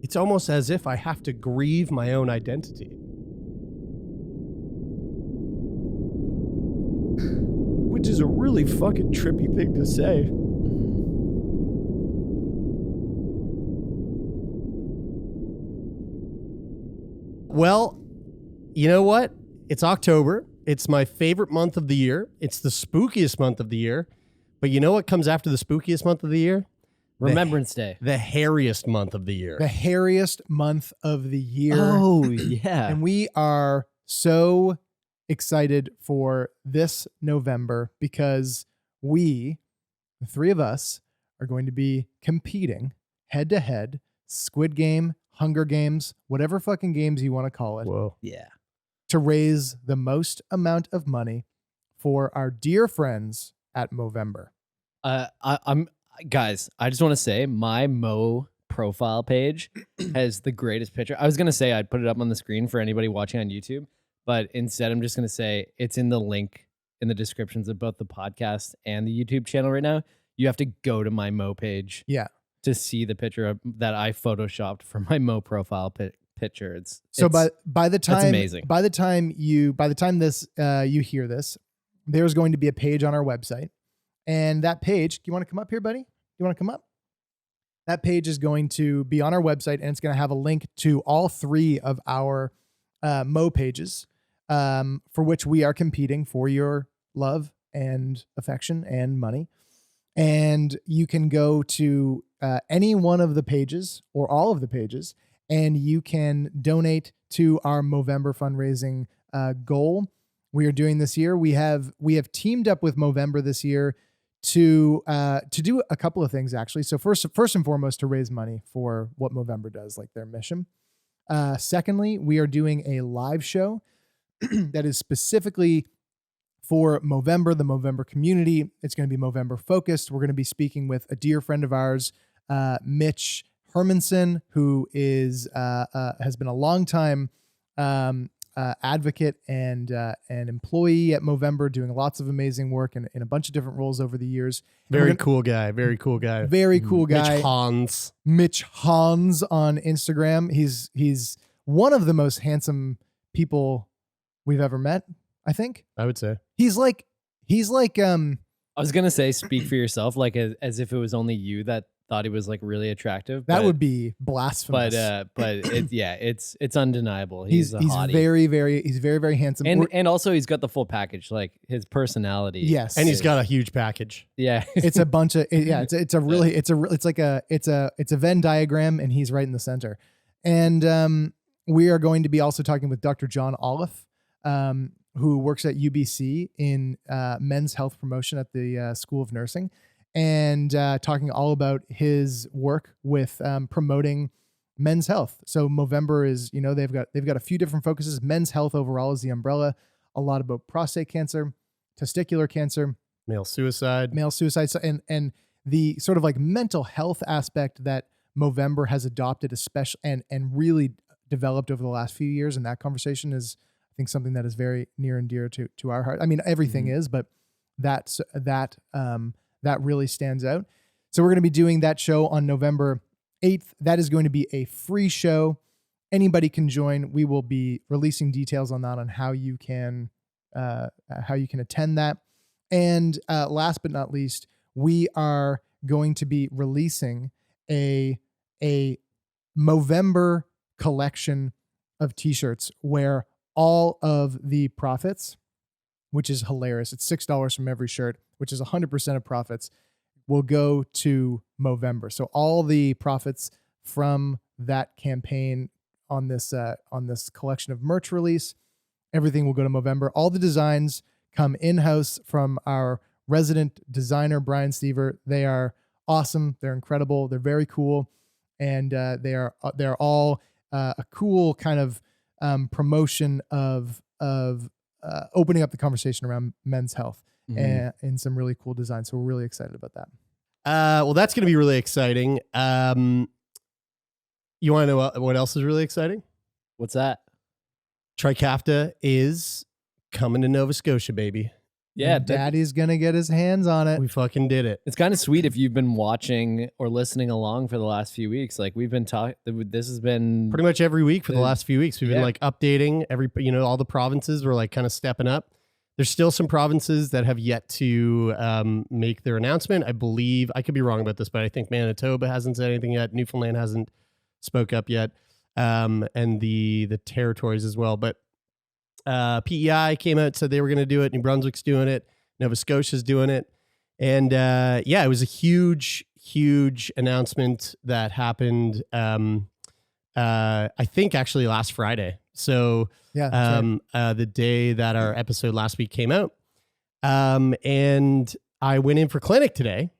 It's almost as if I have to grieve my own identity. Which is a really fucking trippy thing to say. Well, you know what? It's October. It's my favorite month of the year. It's the spookiest month of the year. But you know what comes after the spookiest month of the year? Remembrance Day. The hairiest month of the year. The hairiest month of the year. Oh, yeah. And we are so excited for this November because we, the three of us, are going to be competing head to head, Squid Game, Hunger Games, whatever fucking games you want to call it. Whoa. Yeah. To raise the most amount of money for our dear friends at Movember. Guys, I just want to say my Mo profile page has the greatest picture. I was going to say I'd put it up on the screen for anybody watching on YouTube, but instead I'm just going to say it's in the link in the descriptions of both the podcast and the YouTube channel right now. You have to go to my Mo page to see the picture that I photoshopped for my Mo profile picture. It's by the time that's amazing. By the time this you hear this, there's going to be a page on our website. And that page, do you want to come up here, buddy? You want to come up? That page is going to be on our website, and it's going to have a link to all three of our Mo pages for which we are competing for your love and affection and money. And you can go to any one of the pages or all of the pages, and you can donate to our Movember fundraising goal we are doing this year. We have teamed up with Movember this year to do a couple of things, actually. So first and foremost, to raise money for what Movember does, like their mission. Secondly, we are doing a live show that is specifically for Movember, the Movember community. It's going to be Movember focused. We're going to be speaking with a dear friend of ours, Mitch Hermanson, who has been a long time advocate and employee at Movember, doing lots of amazing work in a bunch of different roles over the years. Very cool guy. Very cool guy. Mitch Hans on Instagram. He's one of the most handsome people we've ever met, I think. I would say. He's like I was going to say, speak for yourself, like as if it was only you that thought he was like really attractive. That would be blasphemous. But it's undeniable. He's a hottie. very, very handsome. And also he's got the full package, like his personality. Yes. And he's got a huge package. Yeah. It's a bunch of, it's a Venn diagram, and he's right in the center. And we are going to be also talking with Dr. John Olive, who works at UBC in men's health promotion at the School of Nursing, and talking all about his work with promoting men's health. So Movember is, they've got a few different focuses. Men's health overall is the umbrella. A lot about prostate cancer, testicular cancer, male suicide. So, and the sort of like mental health aspect that Movember has adopted, especially and really developed over the last few years. And that conversation is, I think, something that is very near and dear to our heart. I mean, everything is, but that really stands out. So we're going to be doing that show on November 8th. That is going to be a free show. Anybody can join. We will be releasing details on that, on how you can attend that. And last but not least, we are going to be releasing a Movember collection of t-shirts where all of the profits, which is hilarious, it's $6 from every shirt, which is 100% of profits, will go to Movember. So all the profits from that campaign on this collection of merch release, everything will go to Movember. All the designs come in-house from our resident designer, Brian Stever. They are awesome. They're incredible. They're very cool. And they're all a cool kind of promotion of opening up the conversation around men's health and some really cool designs. So we're really excited about that. Well, that's going to be really exciting. You want to know what else is really exciting? What's that? Trikafta is coming to Nova Scotia, baby. Yeah, And Daddy's going to get his hands on it. We fucking did it. it's kind of sweet if you've been watching or listening along for the last few weeks. Like we've been talking, this has been Pretty much every week for the last few weeks. We've been Yeah. like updating all the provinces were like kind of stepping up. There's still some provinces that have yet to make their announcement. I believe, I could be wrong about this, but I think Manitoba hasn't said anything yet. Newfoundland hasn't spoke up yet. And the territories as well. But PEI came out, said they were going to do it. New Brunswick's doing it. Nova Scotia's doing it. And yeah, it was a huge announcement that happened, I think actually last Friday. So Yeah. that's right. the day that our episode last week came out. And I went in for clinic today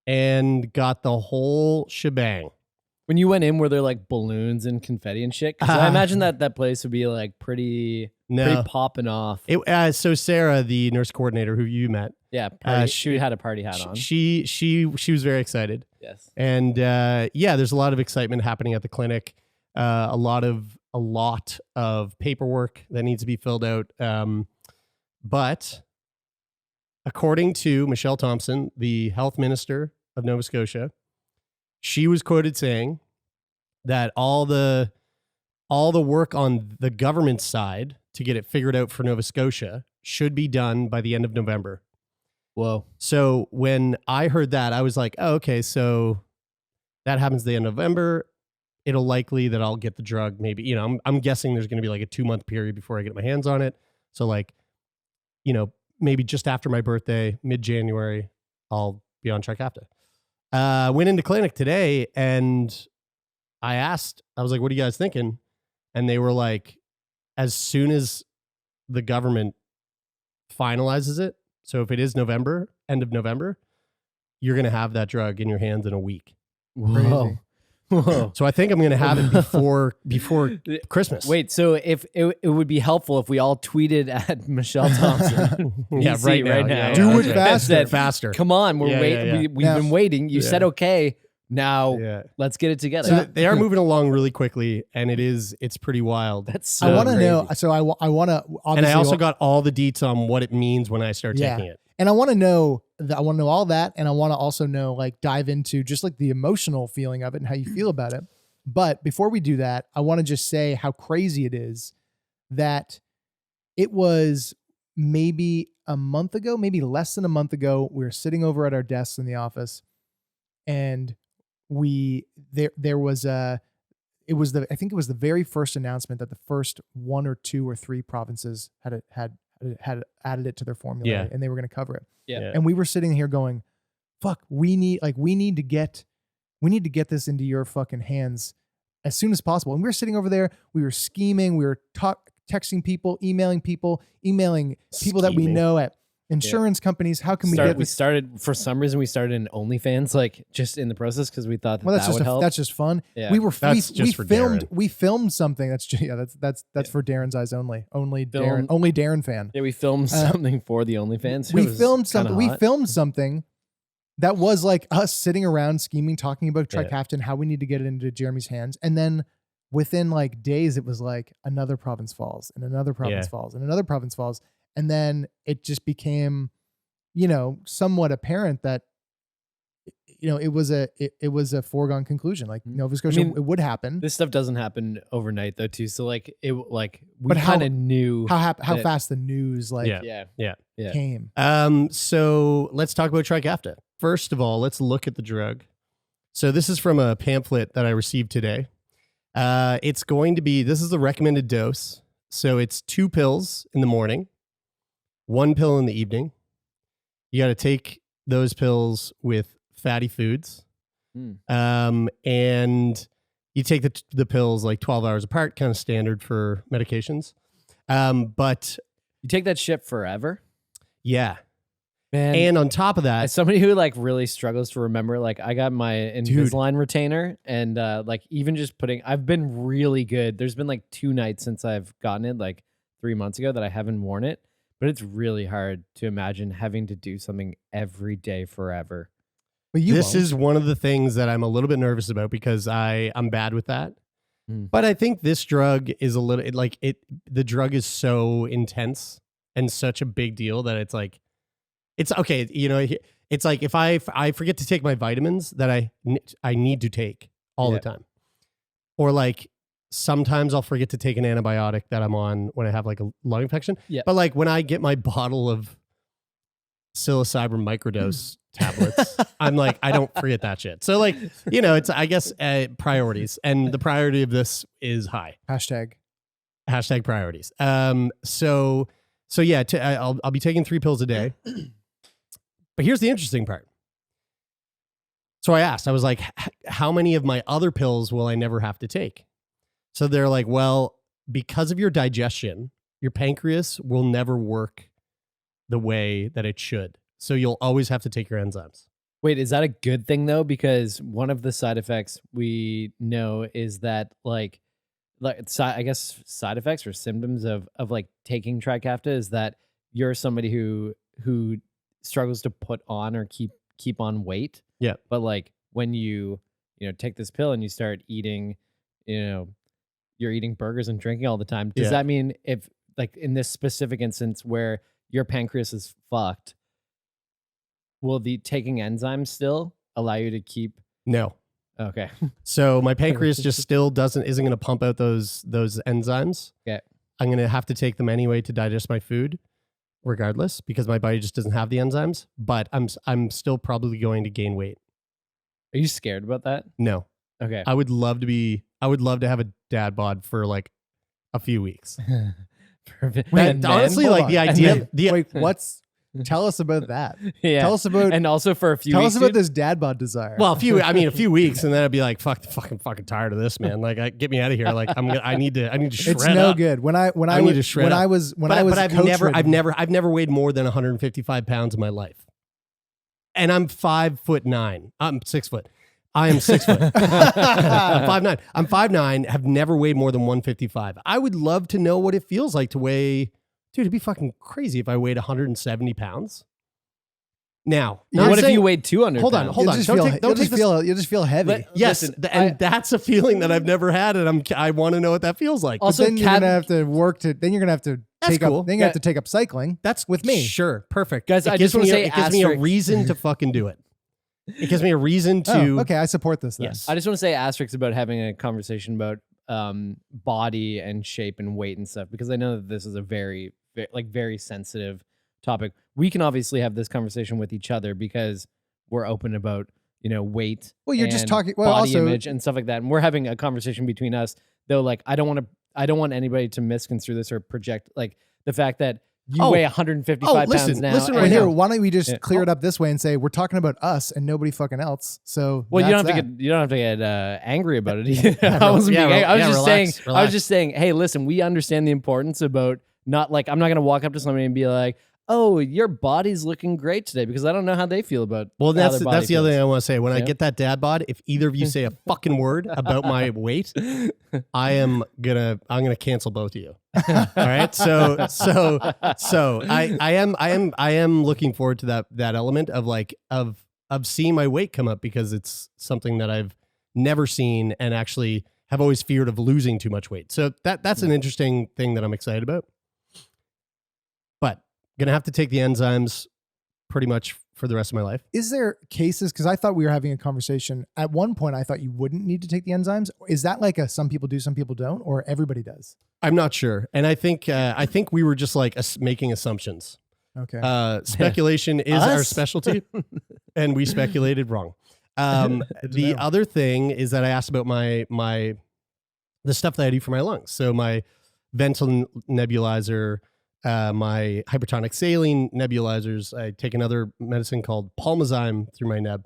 and got the whole shebang. when you went in, were there like balloons and confetti and shit? 'Cause I imagine that place would be like pretty popping off. So Sarah, the nurse coordinator who you met, Yeah, she had a party hat on. she was very excited. Yes. And yeah, there's a lot of excitement happening at the clinic. A lot of paperwork that needs to be filled out. But according to Michelle Thompson, the health minister of Nova Scotia, she was quoted saying that all the work on the government side to get it figured out for Nova Scotia should be done by the end of November. Whoa. So when I heard that, I was like, oh, okay, so that happens the end of November. It'll likely that I'll get the drug. Maybe, I'm guessing there's going to be like a 2-month period before I get my hands on it. So like, maybe just after my birthday, mid-January, I'll be on Trikafta. Went into clinic today and I was like, what are you guys thinking? And they were like, as soon as the government finalizes it, so if it is November, end of November, you're going to have that drug in your hands in a week. Whoa. Whoa. So I think I'm going to have it before Christmas. Wait, so if it would be helpful if we all tweeted at Michelle Thompson. Yeah, PC right now. now. Do it okay. faster. Faster. Come on, we're Yeah, waiting. yeah, yeah. We've been waiting. You said okay. Now Yeah. let's get it together. So they are moving along really quickly, and it's pretty wild. That's so I want to crazy. know. So I want to. And I also got all the deets on what it means when I start taking it. And I want to know that. I want to know all that, and I want to also know, like, dive into just like the emotional feeling of it and how you feel about it. But before we do that, I want to just say how crazy it is that it was maybe a month ago, maybe less than a month ago. We were sitting over at our desks in the office, and there was I think it was the very first announcement that the first 1 or 2 or 3 provinces had added it to their formulary, and they were going to cover it. Yeah. And we were sitting here going, fuck, we need to get this into your fucking hands as soon as possible. And we were sitting over there, we were scheming, we were texting people, emailing people that we know at insurance companies. How can we get this? For some reason, we started an OnlyFans, like just in the process, because we thought that would help. That's just fun. Yeah. We filmed something. That's for Darren's eyes only. Only Darren fan. Yeah, we filmed something for the OnlyFans. We filmed something that was like us sitting around scheming, talking about Trikafta and how we need to get it into Jeremie's hands. And then within like days, it was like another province falls and another province falls and another province falls. And then it just became, somewhat apparent that, it was a foregone foregone conclusion. Like Nova Scotia, it would happen. This stuff doesn't happen overnight though, too. So we kind of knew how fast the news came. So let's talk about Trikafta. First of all, let's look at the drug. So this is from a pamphlet that I received today. This is the recommended dose. So it's 2 pills in the morning, 1 pill in the evening. You got to take those pills with fatty foods. And you take the pills like 12 hours apart, kind of standard for medications. But you take that shit forever. Yeah. Man. And on top of that, as somebody who like really struggles to remember, like I got my Invisalign retainer and like even just I've been really good. There's been like 2 nights since I've gotten it, like 3 months ago, that I haven't worn it, but it's really hard to imagine having to do something every day forever. But this is one of the things that I'm a little bit nervous about because I'm bad with that. But I think this drug is the drug is so intense and such a big deal that it's like, It's okay. You know, it's like if I forget to take my vitamins that I need to take all the time, or like sometimes I'll forget to take an antibiotic that I'm on when I have like a lung infection. Yeah. But like when I get my bottle of psilocybin microdose tablets, I'm like, I don't forget that shit. So like, you know, it's, I guess, priorities, and the priority of this is high. Hashtag Priorities. So yeah, I'll be taking 3 pills a day. But here's the interesting part. So I asked, I was like, how many of my other pills will I never have to take? So they're like, well, because of your digestion, your pancreas will never work the way that it should. So you'll always have to take your enzymes. Wait, is that a good thing though? Because one of the side effects we know is that like I guess side effects or symptoms of like taking Trikafta is that you're somebody who struggles to put on or keep on weight. Yeah. But like when you take this pill and you start eating, you're eating burgers and drinking all the time. Does that mean if like in this specific instance where your pancreas is fucked, will the taking enzymes still allow you to keep? No. Okay. So my pancreas just still isn't going to pump out those enzymes. Okay. I'm going to have to take them anyway to digest my food, regardless, because my body just doesn't have the enzymes. But I'm still probably going to gain weight. Are you scared about that? No. Okay. I would love to have a dad bod for like a few weeks. And honestly, hold like on. the idea. Wait, tell us about that. Yeah. Tell us about and also for a few tell weeks, us about dude, this dad bod desire. Well, a few weeks, and then I'd be like, fucking tired of this, man. Like, get me out of here. Like, I need to shred it's no up. good. When I need to shred up. I've coach-ridden- I've never weighed more than 155 pounds in my life, and I'm 5'9". I'm 6 foot. I am 6 foot. I'm 5'9". I'm 5'9". Have never weighed more than 155. I would love to know what it feels like to weigh. Dude, it'd be fucking crazy if I weighed 170 pounds. Now, what if you weighed 200? Hold on. You'll just feel heavy. Yes, and that's a feeling that I've never had, and I want to know what that feels like. Also, But then you're gonna have to work to. Then you're gonna have to That's take cool. up. Then you have to take up cycling. That's with me. Sure, perfect, Guys, It I gives just wanna me say it gives me a asterisk. reason to fucking do it. It gives me a reason to. Oh, okay, I support this then. Yes. I just want to say asterisks about having a conversation about body and shape and weight and stuff, because I know that this is a very sensitive topic. We can obviously have this conversation with each other because we're open about weight. Well, you're just and talking. Well, body also, image and stuff like that, and we're having a conversation between us. Though, like, I don't want anybody to misconstrue this or project like the fact that you weigh 155 pounds now. listen well, right here, now. why don't we just clear it up this way and say we're talking about us and nobody fucking else? So Well, you that's don't have that. to get angry about it. Either. I wasn't being angry. I was just saying, hey, listen, we understand the importance about not like I'm not gonna walk up to somebody and be like, oh, your body's looking great today, because I don't know how they feel about. Well, how that's their body the other feels. thing I want to say. When I Yeah. get that dad bod, if either of you say a fucking word about my weight, I'm gonna cancel both of you. All right. So I am looking forward to that element of like of seeing my weight come up, because it's something that I've never seen and actually have always feared of losing too much weight. So that's an interesting thing that I'm excited about. But gonna have to take the enzymes pretty much for the rest of my life. Is there cases? Because I thought we were having a conversation at one point. I thought you wouldn't need to take the enzymes. Is that like a some people do, some people don't, or everybody does? I'm not sure, and I think we were just like making assumptions. Okay. Speculation is our Us? specialty, and we speculated wrong. The other thing is that I asked about the stuff that I do for my lungs. So my Ventolin nebulizer, my hypertonic saline nebulizers. I take another medicine called Palmazyme through my neb.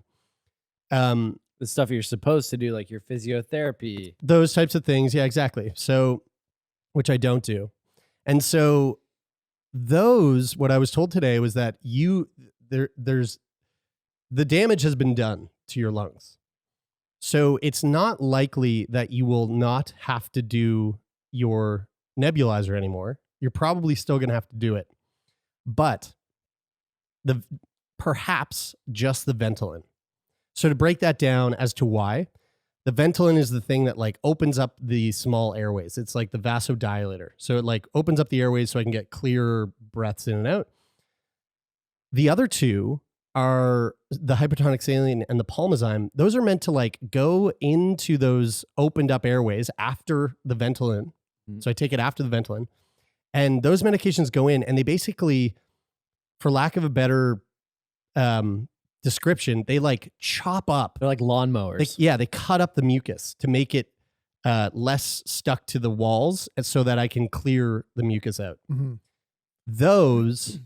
The stuff you're supposed to do, like your physiotherapy. Those types of things. Yeah, exactly. So, which I don't do. And so what I was told today was that there's the damage has been done to your lungs. So it's not likely that you will not have to do your nebulizer anymore. You're probably still going to have to do it, but perhaps just the Ventolin. So to break that down as to why, the Ventolin is the thing that like opens up the small airways. It's like the vasodilator. So it like opens up the airways so I can get clearer breaths in and out. The other two are the hypertonic saline and the pulmozyme. Those are meant to like go into those opened up airways after the Ventolin. So I take it after the Ventolin. And those medications go in and they basically, for lack of a better description, they like chop up. They're like lawnmowers. They cut up the mucus to make it less stuck to the walls so that I can clear the mucus out. Mm-hmm. Those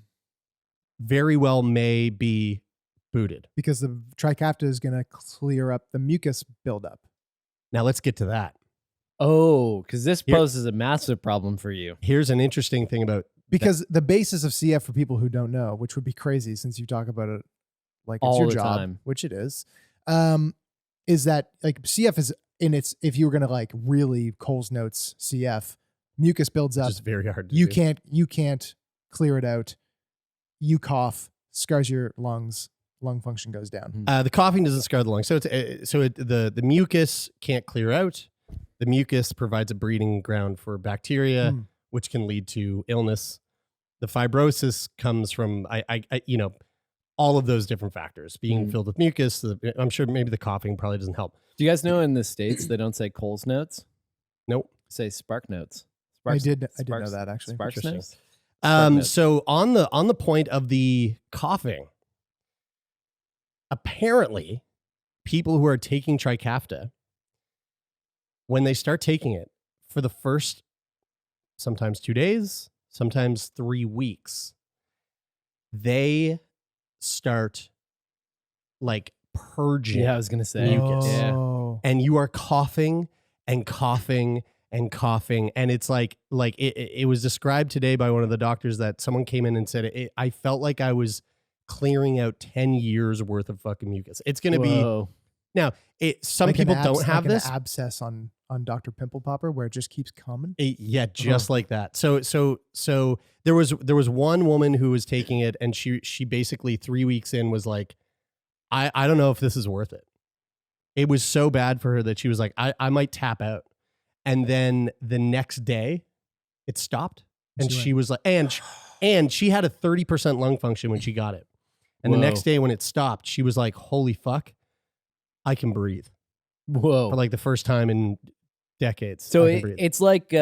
very well may be booted. Because the Trikafta is going to clear up the mucus buildup. Now let's get to that. Oh, because this poses a massive problem for you. Here's an interesting thing about because the basis of CF, for people who don't know, which would be crazy since you talk about it like it's all your the job, time. Which it is that like CF is in its, if you were going to like really Cole's notes CF, mucus builds up. It's very hard to you do. You can't clear it out. You cough, scars your lungs, lung function goes down. The coughing doesn't scar the lungs. So the mucus can't clear out. The mucus provides a breeding ground for bacteria, which can lead to illness. The fibrosis comes from all of those different factors. Being filled with mucus, I'm sure maybe the coughing probably doesn't help. Do you guys know in the States they don't say Cole's notes? Nope. Say Spark notes. I did know that actually. Sparks notes. So on the point of the coughing, apparently people who are taking Trikafta, when they start taking it for the first, sometimes 2 days, sometimes 3 weeks, they start like purging. Yeah, I was going to say. Mucus. Yeah. And you are coughing and coughing and coughing. And it's like it was described today by one of the doctors that someone came in and said, I felt like I was clearing out 10 years worth of fucking mucus. It's going to be, now some like people don't have like this. An abscess on Dr. Pimple Popper where it just keeps coming. Yeah, just like that. So there was one woman who was taking it, and she basically 3 weeks in was like, I don't know if this is worth it. It was so bad for her that she was like, I might tap out. And then the next day, it stopped, and she was like, and she had a 30% lung function when she got it. And the next day when it stopped, she was like, holy fuck, I can breathe. Whoa. For like the first time in decades. So it's like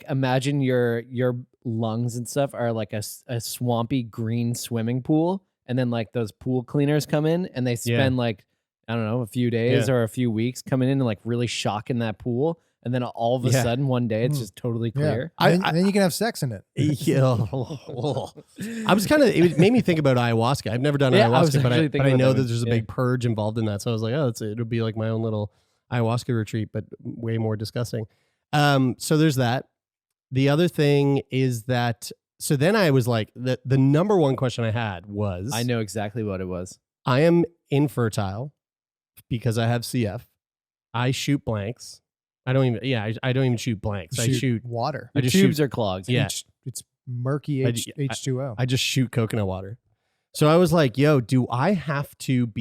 imagine your lungs and stuff are like a swampy green swimming pool, and then like those pool cleaners come in and they spend like, I don't know, a few days or a few weeks coming in and like really shocking that pool. And then all of a sudden one day it's just totally clear. Yeah. And then you can have sex in it. I was it made me think about ayahuasca. I've never done ayahuasca, but I know that there's a big purge involved in that. So I was like, it'll be like my own little ayahuasca retreat, but way more disgusting. So there's that. The other thing is that, so then I was like, the number one question I had was, I know exactly what it was. I am infertile because I have CF. I shoot blanks. I don't even shoot blanks. I shoot water. Your tubes are clogged. Yeah. It's murky H2O. I just shoot coconut water. So I was like, yo, do I have to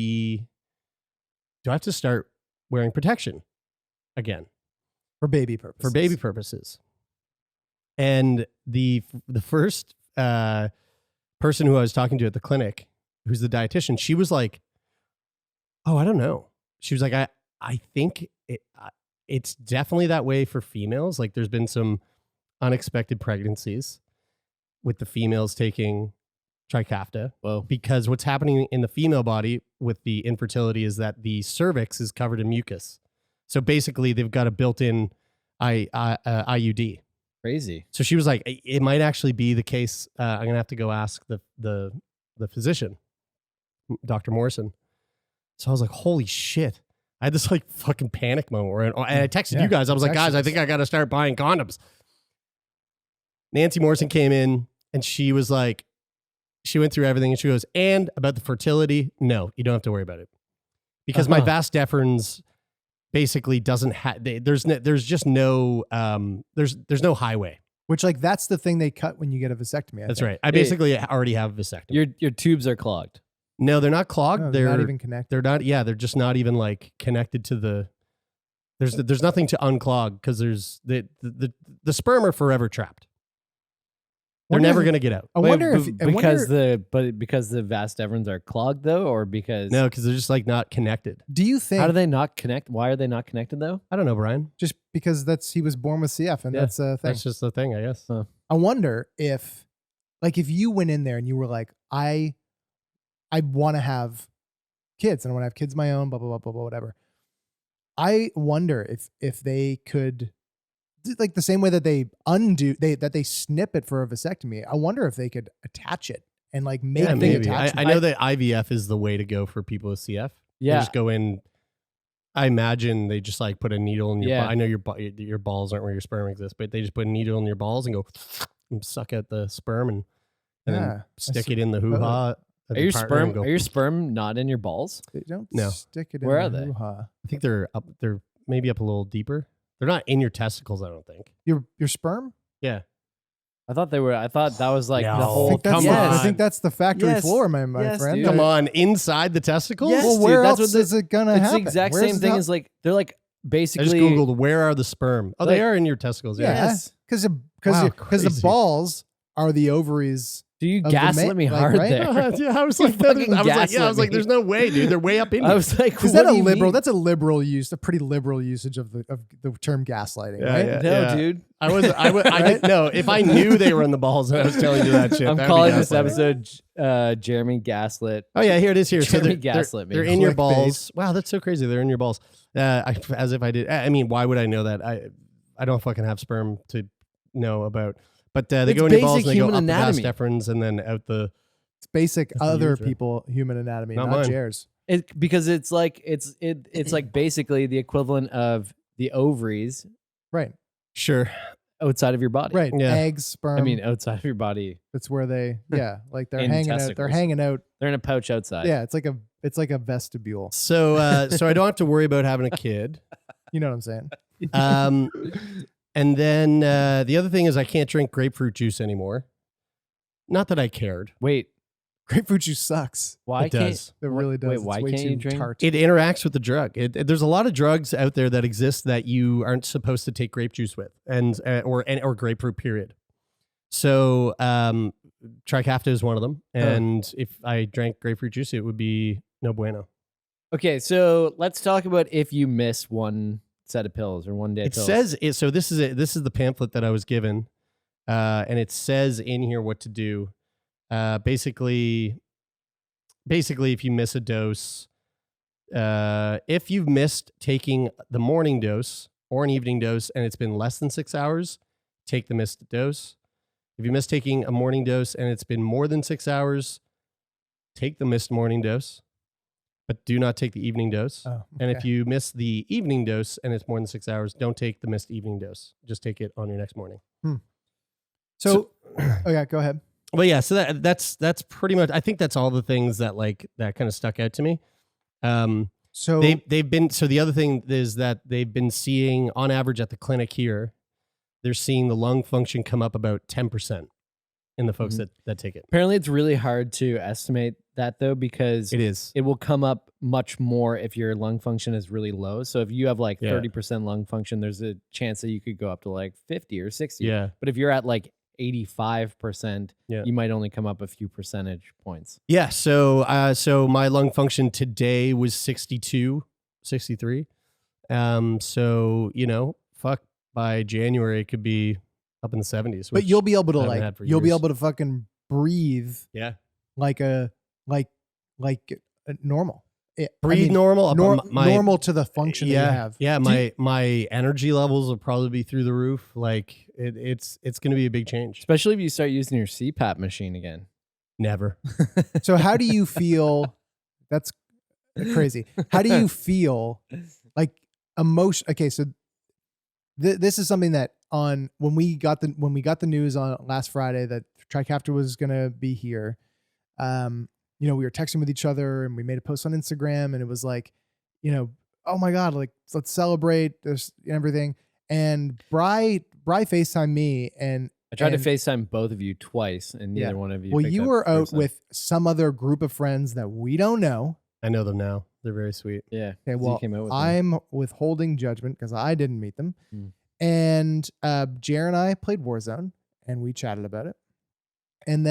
start wearing protection again? For baby purposes. And the first person who I was talking to at the clinic, who's the dietitian, she was like, oh, I don't know. She was like, I think it's definitely that way for females. Like there's been some unexpected pregnancies with the females taking Trikafta. Whoa. Because what's happening in the female body with the infertility is that the cervix is covered in mucus. So basically they've got a built-in IUD. Crazy. So she was like, it might actually be the case. I'm going to have to go ask the physician, Dr. Morrison. So I was like, holy shit. I had this like fucking panic moment and I texted you guys. I was like, guys, I think I got to start buying condoms. Nancy Morrison came in and she was like, she went through everything and she goes, and about the fertility, no, you don't have to worry about it. Because my vas deferens basically doesn't have, there's no highway. Which like, that's the thing they cut when you get a vasectomy. That's right. I basically already have a vasectomy. Your tubes are clogged. No, they're not clogged. No, they're not even connected. They're not. Yeah, they're just not even like connected to the. There's nothing to unclog because there's the sperm are forever trapped. They're never going to get out. I wonder if because the vas deferens are clogged though, or because No, because they're just like not connected. do you think how do they not connect? Why are they not connected though? I don't know, Brian. just because he was born with CF and Yeah, that's a thing. That's just the thing, I guess. I wonder if you went in there and you were like, I want to have kids and I want to have kids of my own, blah, blah, blah, blah, blah, whatever. I wonder if they could, like the same way that they they snip it for a vasectomy. I wonder if they could attach it and like make the maybe. attachment. I know that IVF is the way to go for people with CF. Yeah. They just go in. I imagine they just like put a needle in your. Yeah. I know your balls aren't where your sperm exists, but they just put a needle in your balls and go and suck out the sperm and then stick it in the hoo ha. Are your sperm not in your balls? They don't No. stick it Where in are the they? hoo-ha. I think they're up. They're maybe up a little deeper. They're not in your testicles. I don't think. Your sperm? Yeah. I thought they were. I thought that was like No. the I whole. think that's come I on. think that's the factory Yes. floor, my Yes, friend. dude. Come on, inside the testicles. Yes, Well, dude, where that's else what is it gonna It's happen? the exact Where's same it thing not- as like they're like I basically. just googled where are the sperm. Oh, they Like- are in your testicles. Yeah. Yeah, Yes. because Wow, the crazy. balls are the ovaries. Do you of the gaslit me like, hard right? there? Yeah, I was You like, that is- fucking I was like, gaslit yeah, I was like, me. there's no way, dude. They're way up in I here. was like, Is what that a do you liberal? mean? That's a liberal use, a pretty liberal usage of the term gaslighting, Yeah, right? yeah. No, dude. I didn't know. If I knew they were in the balls and I was telling you that shit, I'm that'd be calling this gaslighting. episode Jeremie Gaslit. Oh yeah, here it is. Here, so Jeremie they're gaslit me. they're in your Clickbait. balls. Wow, that's so crazy. They're in your balls. As if I did. I mean, why would I know that? I don't fucking have sperm to know about. But they It's go in your balls basic and they go up human the vas anatomy. deferens and then out the. It's basic That's the other urethra. people human anatomy, Not not mine. Jer's. Because it's like it's like basically the equivalent of the ovaries Right, Sure. outside of your body. right. Yeah. Eggs, sperm. I mean, outside of your body. that's where they, like they're In hanging out. They're testicles. hanging out. They're in a pouch outside. Yeah, it's like a vestibule. So so I don't have to worry about having a kid. You know what I'm saying? And then the other thing is I can't drink grapefruit juice anymore. Not that I cared. Wait, Grapefruit juice sucks. why It can't? does. It really does. Wait, It's why way can't you too drink? tart. It interacts with the drug. There's a lot of drugs out there that exist that you aren't supposed to take grape juice with, and or grapefruit. Period. So Trikafta is one of them, and if I drank grapefruit juice, it would be no bueno. Okay, so let's talk about if you miss one set of pills or one day. It pills. says it. So this is the pamphlet that I was given, and it says in here what to do. Basically, if you miss a dose, if you've missed taking the morning dose or an evening dose and it's been less than 6 hours, take the missed dose. If you miss taking a morning dose and it's been more than 6 hours, take the missed morning dose, but do not take the evening dose. Oh, And if okay. you miss the evening dose and it's more than 6 hours, don't take the missed evening dose. Just take it on your next morning. So, oh yeah, go ahead. Well, yeah. So that's pretty much. I think that's all the things that that kind of stuck out to me. So They've been. So the other thing is that they've been seeing on average at the clinic here, they're seeing the lung function come up about 10% in the folks that take it. Apparently, it's really hard to estimate that though because It is. it will come up much more if your lung function is really low. So if you have like Yeah. 30% lung function, there's a chance that you could go up to like 50 or 60. Yeah. But if you're at like 85%, Yeah. you might only come up a few percentage points. Yeah. So so my lung function today was 62, 63. So fuck, by January it could be up in the 70s. but which you'll be able to I haven't had for you'll be years. able to fucking breathe Yeah. like a normal. Breathe normal. Up on my, normal to the function that you have. Yeah, my energy levels will probably be through the roof. Like it's going to be a big change. Especially if you start using your CPAP machine again. Never. So how do you feel? That's crazy. How do you feel like emotion? Okay, so this is something that when we got the news on last Friday that Trikafta was gonna be here, we were texting with each other and we made a post on Instagram and it was like, oh my God, like let's celebrate this and everything. And Bri FaceTimed me and I tried to and- FaceTime both of you twice and neither Yeah. one of you. well, picked you up were the out first time. with some other group of friends that we don't know. I know them now. They're very sweet. Yeah. Okay, 'cause you well, came out with them. I'm withholding judgment because I didn't meet them. Mm. And Jer and I played Warzone and we chatted about it. And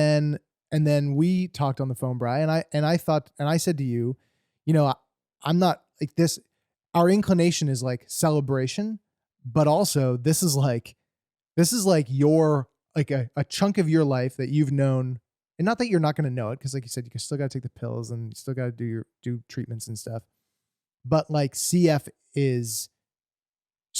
then we talked on the phone, Brian, and I said to you, I'm not like this. Our inclination is like celebration, but also this is like your like a chunk of your life that you've known, and not that you're not going to know it, because like you said, you still got to take the pills and you still got to do treatments and stuff. But like CF is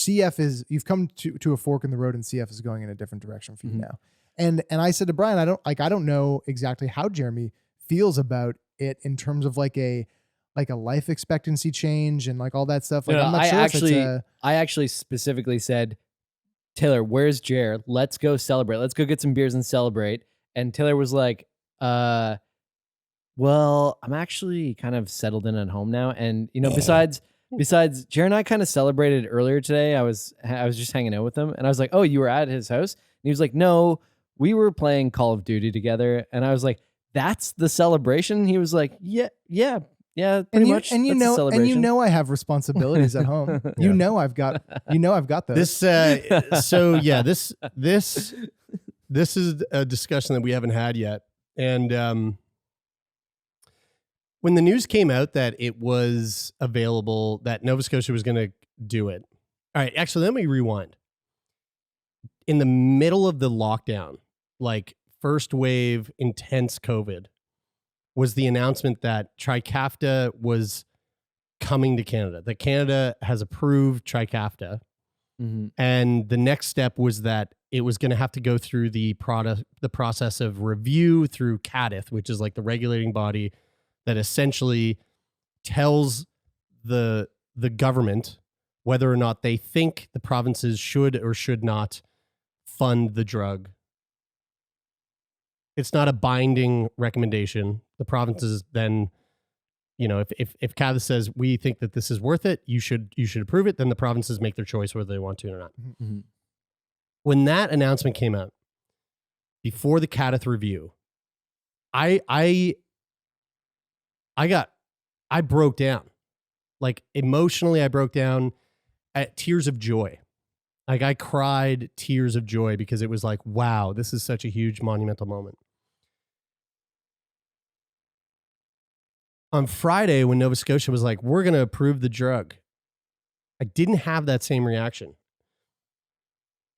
you've come to a fork in the road, and CF is going in a different direction for you now. And I said to Brian, I don't know exactly how Jeremie feels about it in terms of like a life expectancy change and like all that stuff. Like, No, I'm not sure I actually specifically said, Taylor, where's Jer? Let's go celebrate. Let's go get some beers and celebrate. And Taylor was like, well, I'm actually kind of settled in at home now. And, besides Jer and I kind of celebrated earlier today. I was just hanging out with him, and I was like, oh, you were at his house? And he was like, no, we were playing Call of Duty together. And I was like, that's the celebration? He was like, yeah, pretty much. And you know, I have responsibilities at home. Yeah. I've got those. This is a discussion that we haven't had yet. And when the news came out that it was available, that Nova Scotia was going to do it. All right, actually, let me rewind. In the middle of the lockdown, like first wave, intense COVID, was the announcement that Trikafta was coming to Canada. That Canada has approved Trikafta. Mm-hmm. And the next step was that it was going to have to go through the process of review through CADITH, which is like the regulating body that essentially tells the government whether or not they think the provinces should or should not fund the drug. It's not a binding recommendation. The provinces then, if CADITH says we think that this is worth it, you should approve it, then the provinces make their choice whether they want to or not. Mm-hmm. When that announcement came out, before the CADITH review, I broke down. Like emotionally, I broke down at tears of joy. Like I cried tears of joy because it was like, wow, this is such a huge monumental moment. On Friday, when Nova Scotia was like, we're going to approve the drug, I didn't have that same reaction.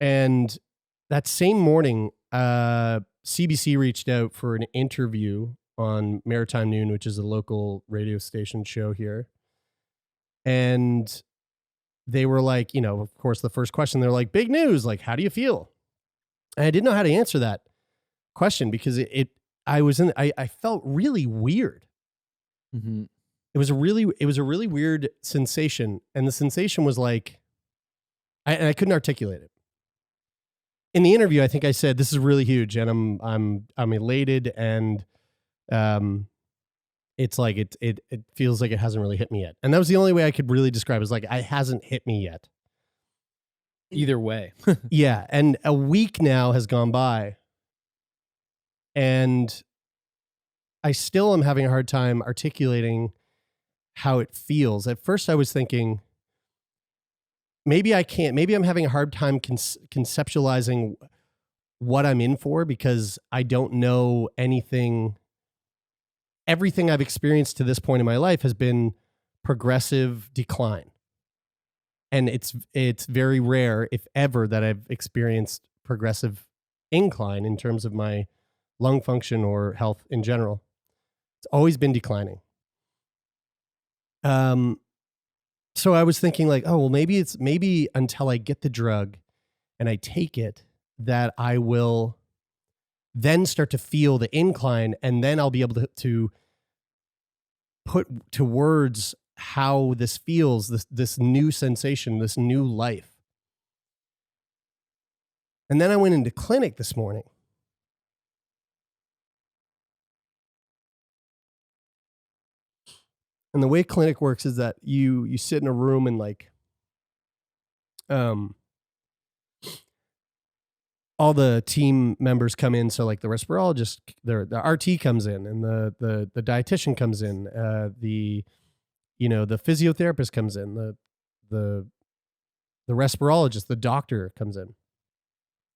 And that same morning, CBC reached out for an interview on Maritime Noon, which is a local radio station show here. And they were like, of course, the first question, they're like, big news, like, how do you feel? And I didn't know how to answer that question because I felt really weird. Mm-hmm. It was a really weird sensation. And the sensation was like, I couldn't articulate it. In the interview, I think I said, this is really huge and I'm elated, and it's like it feels like it hasn't really hit me yet. And that was the only way I could really describe it. It's like, it hasn't hit me yet. Either way. Yeah. And a week now has gone by, and I still am having a hard time articulating how it feels. At first I was thinking, maybe I'm having a hard time conceptualizing what I'm in for because I don't know anything. Everything I've experienced to this point in my life has been progressive decline. And it's very rare, if ever, that I've experienced progressive incline in terms of my lung function or health in general. It's always been declining. So I was thinking like, oh, well, maybe until I get the drug and I take it, that I will then start to feel the incline, and then I'll be able to put to words how this feels, this new sensation, this new life. And then I went into clinic this morning. And the way clinic works is that you sit in a room and like, all the team members come in. So like the respirologist, the RT comes in, and the dietitian comes in, the physiotherapist comes in, the respirologist, the doctor comes in.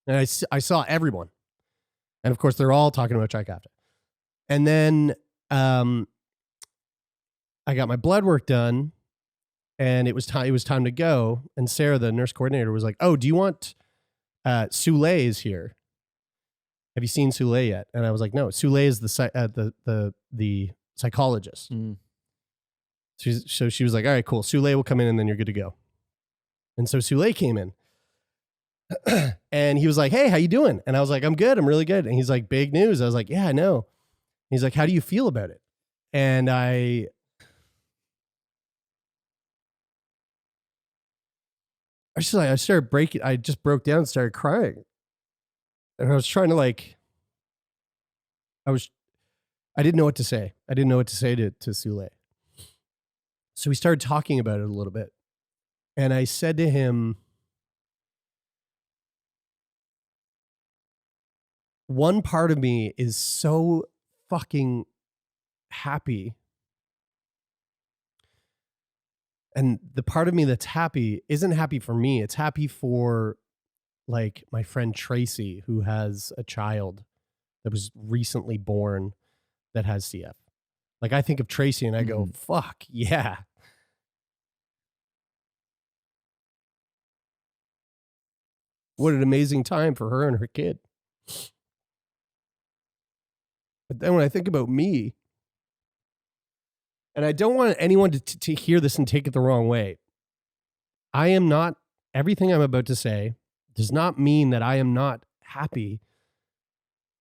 And I saw everyone. And of course, they're all talking about Trikafta. And then I got my blood work done, and it was time to go. And Sarah, the nurse coordinator, was like, "Oh, do you want Souley is here? Have you seen Souley yet?" And I was like, "No, Souley is the psychologist." So she was like, "All right, cool. Souley will come in, and then you're good to go." And so Souley came in, and he was like, "Hey, how you doing?" And I was like, "I'm good. I'm really good." And he's like, "Big news." I was like, "Yeah, I know." He's like, "How do you feel about it?" And I just broke down and started crying. And I was trying to I didn't know what to say. I didn't know what to say to Souley. So we started talking about it a little bit. And I said to him, one part of me is so fucking happy. And the part of me that's happy isn't happy for me. It's happy for like my friend Tracy, who has a child that was recently born that has CF. Like I think of Tracy and I go, fuck yeah. What an amazing time for her and her kid. But then when I think about me, and I don't want anyone to hear this and take it the wrong way. I am not, everything I'm about to say does not mean that I am not happy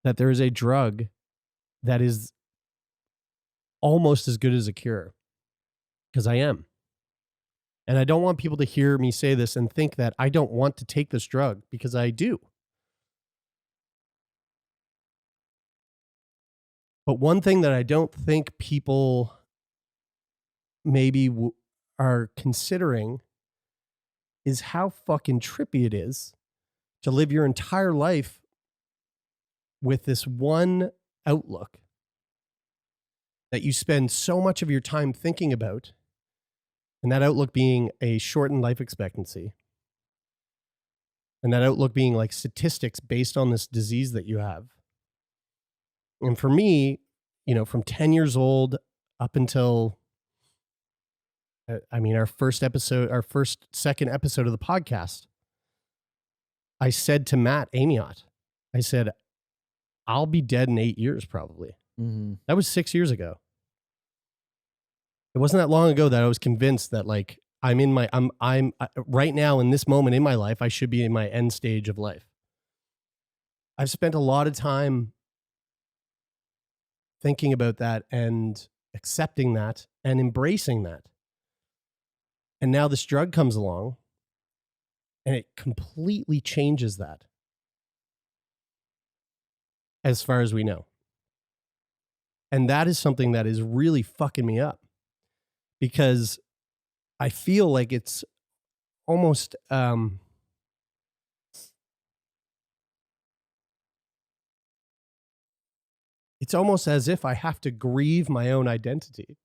that there is a drug that is almost as good as a cure. Because I am. And I don't want people to hear me say this and think that I don't want to take this drug, because I do. But one thing that I don't think people maybe are considering is how fucking trippy it is to live your entire life with this one outlook that you spend so much of your time thinking about, and that outlook being a shortened life expectancy, and that outlook being like statistics based on this disease that you have. And for me, you know, from 10 years old up until, our second episode of the podcast, I said to Matt Amiot, I said, I'll be dead in 8 years probably. Mm-hmm. That was 6 years ago. It wasn't that long ago that I was convinced that like I'm right now in this moment in my life, I should be in my end stage of life. I've spent a lot of time thinking about that and accepting that and embracing that. And now this drug comes along and it completely changes that, as far as we know. And that is something that is really fucking me up, because I feel like it's almost it's almost as if I have to grieve my own identity,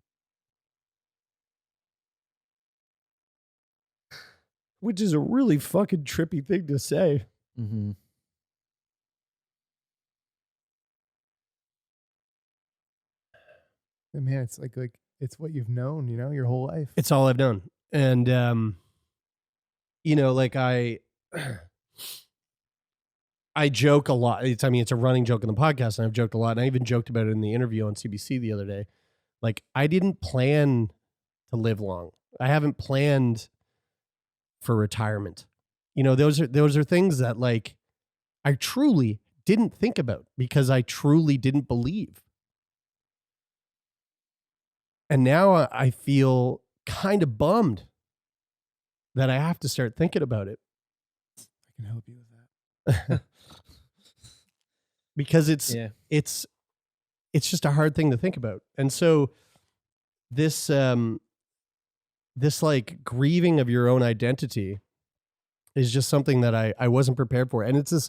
which is a really fucking trippy thing to say. Mm-hmm. Man, it's like it's what you've known, you know, your whole life. It's all I've known. And you know, like I joke a lot. It's a running joke in the podcast, and I've joked a lot. And I even joked about it in the interview on CBC the other day. Like, I didn't plan to live long. I haven't planned for retirement. You know, those are things that like I truly didn't think about, because I truly didn't believe. And now I feel kind of bummed that I have to start thinking about it. I can help you with that. Because it's just a hard thing to think about. And so this like grieving of your own identity is just something that I wasn't prepared for. And it's this,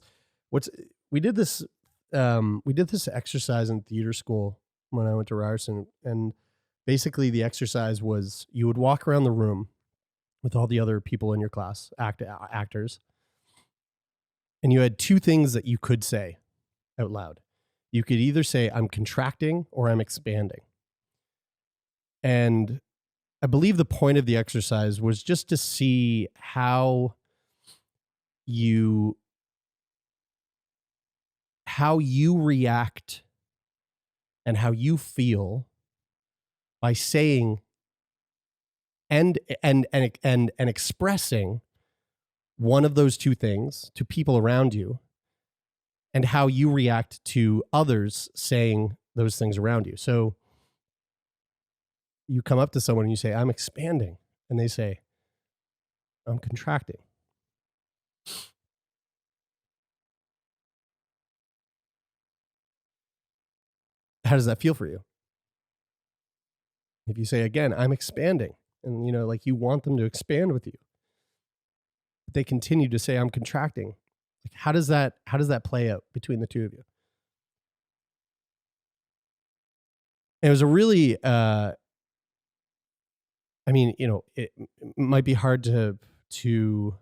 we did this exercise in theater school when I went to Ryerson. And basically the exercise was you would walk around the room with all the other people in your class, actors. And you had two things that you could say. out loud. You could either say, I'm contracting or I'm expanding. And I believe the point of the exercise was just to see how you react and how you feel by saying and expressing one of those two things to people around you, and how you react to others saying those things around you. So you come up to someone and you say, I'm expanding. And they say, I'm contracting. How does that feel for you? If you say, again, I'm expanding, and, like you want them to expand with you, but they continue to say, I'm contracting. Like, how does that play out between the two of you? And it was a really, it might be hard to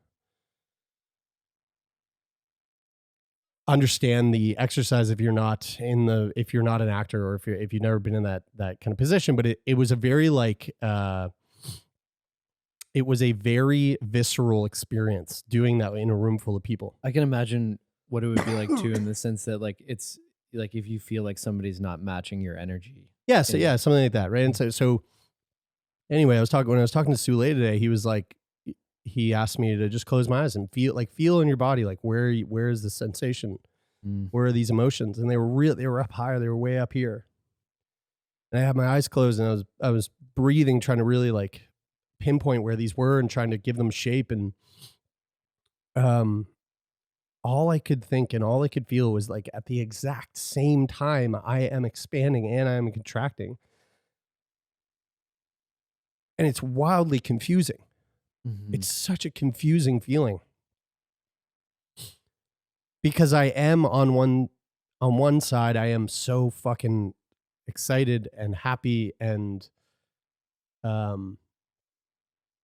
understand the exercise if you're not an actor, or if you've never been in that kind of position. But it was a very it was a very visceral experience doing that in a room full of people. I can imagine what it would be like too, in the sense that like it's like if you feel like somebody's not matching your energy. Yeah, so yeah, something like that, right? And so anyway, when I was talking to Sule today, he was like, he asked me to just close my eyes and feel in your body, like where is the sensation? Where are these emotions? And they were up higher, they were way up here. And I had my eyes closed, and I was breathing, trying to really like pinpoint where these were and trying to give them shape. And all I could think and all I could feel was like at the exact same time, I am expanding and I am contracting. And it's wildly confusing. Mm-hmm. It's such a confusing feeling, because I am on one side, I am so fucking excited and happy and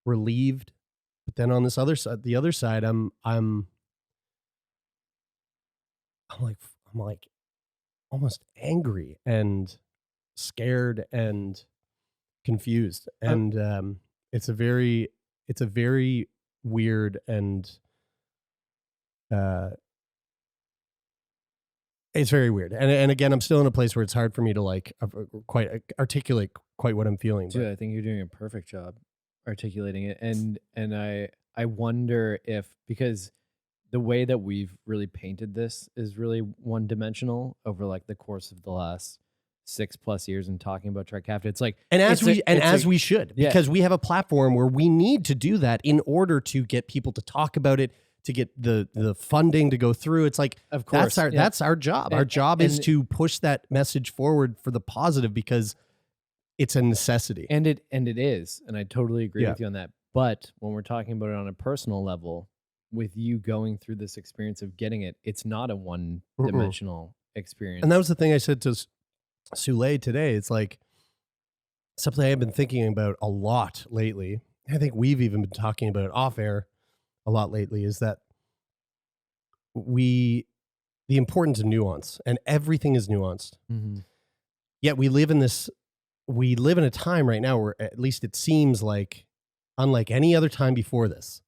relieved. But then on this other side, the other side, I'm like almost angry and scared and confused. And it's a very weird and it's very weird. And again, I'm still in a place where it's hard for me to like quite articulate quite what I'm feeling. Dude, I think you're doing a perfect job articulating it. And I wonder if, because the way that we've really painted this is really one dimensional over like the course of the last 6+ years and talking about Trikafta. It's like, we should, because we have a platform where we need to do that in order to get people to talk about it, to get the funding to go through. It's like, of course, that's our job. Our job is to push that message forward for the positive, because it's a necessity. And it is. And I totally agree with you on that. But when we're talking about it on a personal level, with you going through this experience of getting it, it's not a one-dimensional experience. And that was the thing I said to Sule today. It's like something I've been thinking about a lot lately. I think we've even been talking about it off air a lot lately, is that the importance of nuance, and everything is nuanced. Mm-hmm. Yet we live in a time right now where, at least it seems like, unlike any other time before this,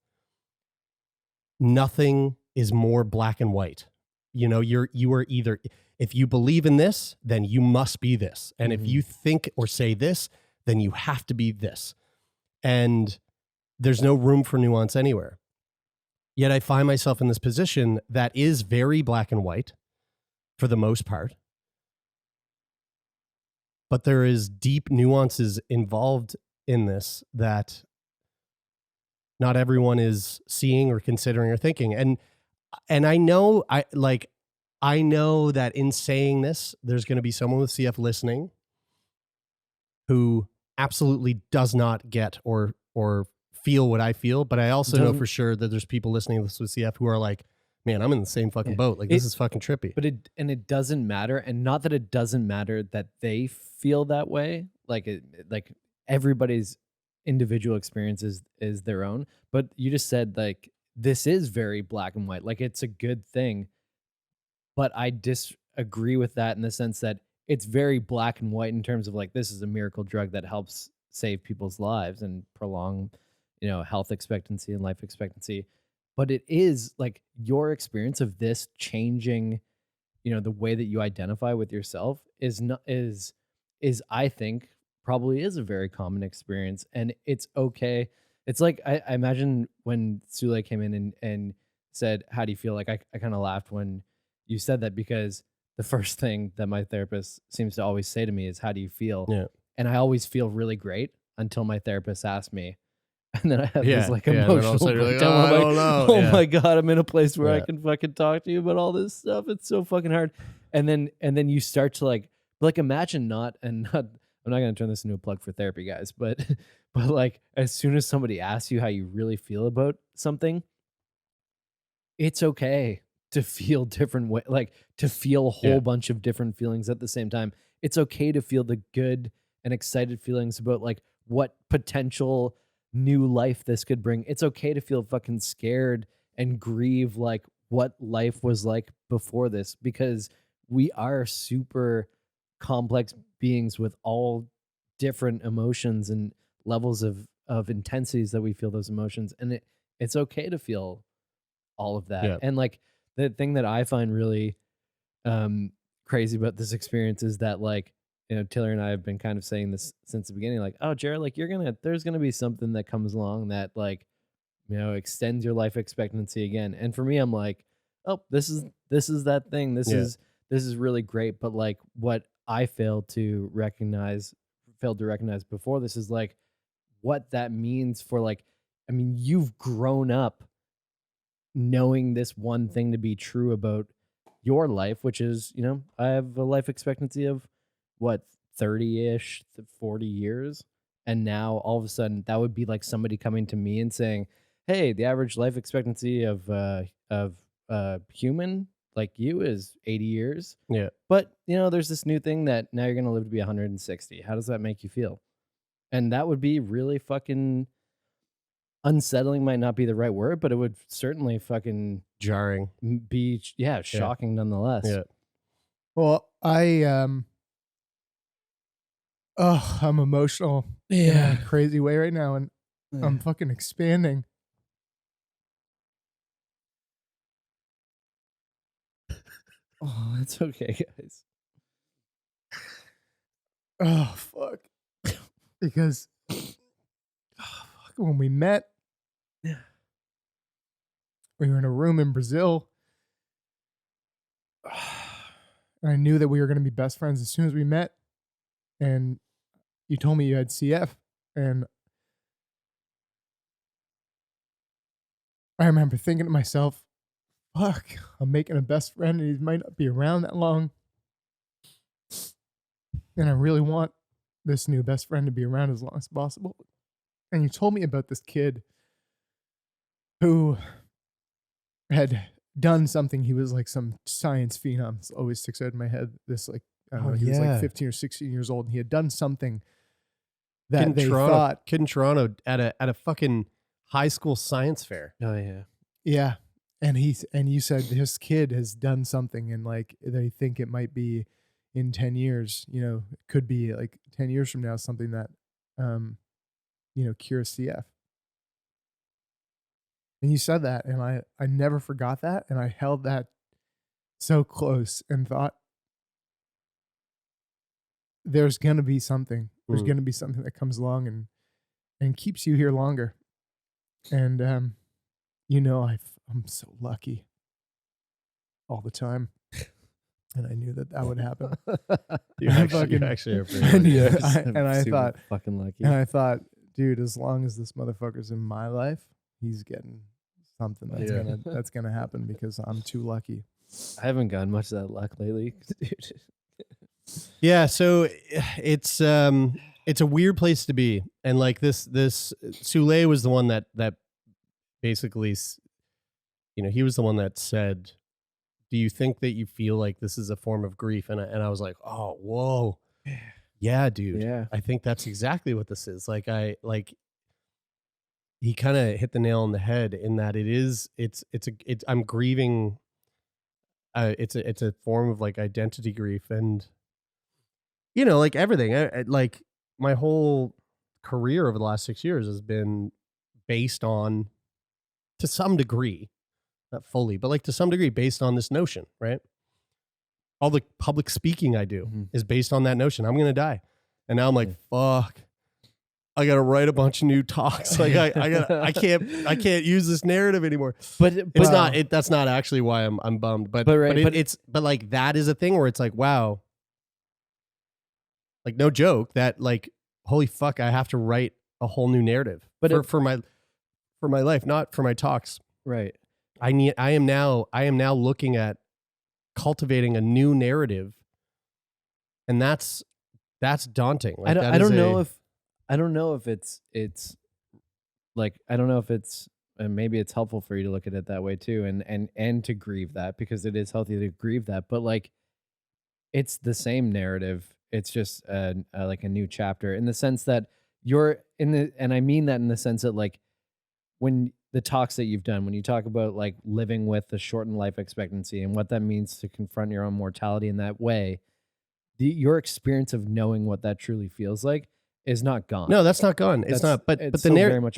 nothing is more black and white. You are either, if you believe in this, then you must be this. And if you think or say this, then you have to be this. And there's no room for nuance anywhere. Yet I find myself in this position that is very black and white for the most part. But there is deep nuances involved in this that not everyone is seeing or considering or thinking. And I know I know that in saying this, there's going to be someone with CF listening who absolutely does not get or feel what I feel. But I also know for sure that there's people listening to this with CF who are like, man, I'm in the same fucking boat. Like, this is fucking trippy. But it doesn't matter. And not that it doesn't matter that they feel that way. Like everybody's individual experience is their own. But you just said, like, this is very black and white. Like, it's a good thing. But I agree with that in the sense that it's very black and white in terms of like, this is a miracle drug that helps save people's lives and prolong, health expectancy and life expectancy. But it is like your experience of this changing, the way that you identify with yourself is not, is I think probably is a very common experience, and it's okay. It's like, I imagine when Sule came in and said, how do you feel? Like, I kind of laughed when you said that, because the first thing that my therapist seems to always say to me is, how do you feel? Yeah. And I always feel really great until my therapist asks me. And then I have Yeah, this like yeah, and then all of a emotional sudden you're like, breakdown. "Oh, where I I'm don't know." oh Yeah. my God, I'm in a place where I Yeah. can fucking talk to you about all this stuff. It's so fucking hard. And then you start to like imagine not, I'm not going to turn this into a plug for therapy, guys, but like, as soon as somebody asks you how you really feel about something, it's okay to feel different way, like to feel a whole Yeah. bunch of different feelings at the same time. It's okay to feel the good and excited feelings about like what potential new life this could bring. It's okay to feel fucking scared and grieve like what life was like before this, because we are super complex beings with all different emotions and levels of intensities that we feel those emotions, and it's okay to feel all of that. Yeah. And like, the thing that I find really crazy about this experience is that, like, Taylor and I have been kind of saying this since the beginning, like, oh, Jared, like, there's gonna be something that comes along that, like, extends your life expectancy again. And for me, I'm like, oh, this is that thing. This Yeah. is really great. But like, what I failed to recognize before this is like what that means for, like, I mean, you've grown up knowing this one thing to be true about your life, which is, I have a life expectancy of what, 30-ish, 40 years. And now all of a sudden that would be like somebody coming to me and saying, hey, the average life expectancy of human like you is 80 years. Yeah. But, there's this new thing that now you're going to live to be 160. How does that make you feel? And that would be really fucking unsettling, might not be the right word, but it would certainly fucking Jarring. be, shocking nonetheless. Yeah. Well, I'm emotional in a crazy way right now, and I'm fucking expanding. Oh, it's okay, guys. Oh, fuck. Because when we met, we were in a room in Brazil. And I knew that we were going to be best friends as soon as we met. And you told me you had CF. And I remember thinking to myself, fuck, I'm making a best friend and he might not be around that long. And I really want this new best friend to be around as long as possible. And you told me about this kid who had done something. He was like some science phenom. It always sticks out in my head. This, like, I don't know, he was like 15 or 16 years old, and he had done something that they thought. Kid in Toronto at a fucking high school science fair. Oh yeah. Yeah. And you said this kid has done something, and like they think it might be in 10 years, it could be like 10 years from now, something that, cures CF. And you said that, and I never forgot that. And I held that so close and thought, there's going to be something. There's going to be something that comes along and keeps you here longer. And, I'm so lucky all the time. And I knew that would happen. You actually are pretty lucky. And I thought, fucking lucky. and I thought, dude, as long as this motherfucker's in my life, he's getting something that's gonna happen, because I'm too lucky. I haven't gotten much of that luck lately, dude. Yeah, so it's a weird place to be, and like this Sule was the one that basically, he was the one that said, do you think that you feel like this is a form of grief? And I was like, oh, whoa, yeah, dude. Yeah. I think that's exactly what this is. He kind of hit the nail on the head in that I'm grieving it's a form of like identity grief, and like everything. Like my whole career over the last 6 years has been based on, to some degree, not fully, but like to some degree, based on this notion, right? All the public speaking I do is based on that notion. I'm gonna die, and now I'm like, fuck. I gotta write a bunch of new talks. Like I can't use this narrative anymore. But it's not. That's not actually why I'm bummed. But like that is a thing where it's like, wow. Like no joke that like, holy fuck, I have to write a whole new narrative for my life, not for my talks. Right. I am now looking at cultivating a new narrative, and that's daunting. Like, I don't know if it's like, I don't know if it's, and maybe it's helpful for you to look at it that way too, and to grieve that, because it is healthy to grieve that, but like it's the same narrative. It's just like a new chapter, in the sense that you're in the, and I mean that in the sense that like when the talks that you've done, when you talk about like living with the shortened life expectancy and what that means to confront your own mortality in that way, your experience of knowing what that truly feels like is not gone. No, that's not gone. It's not. But the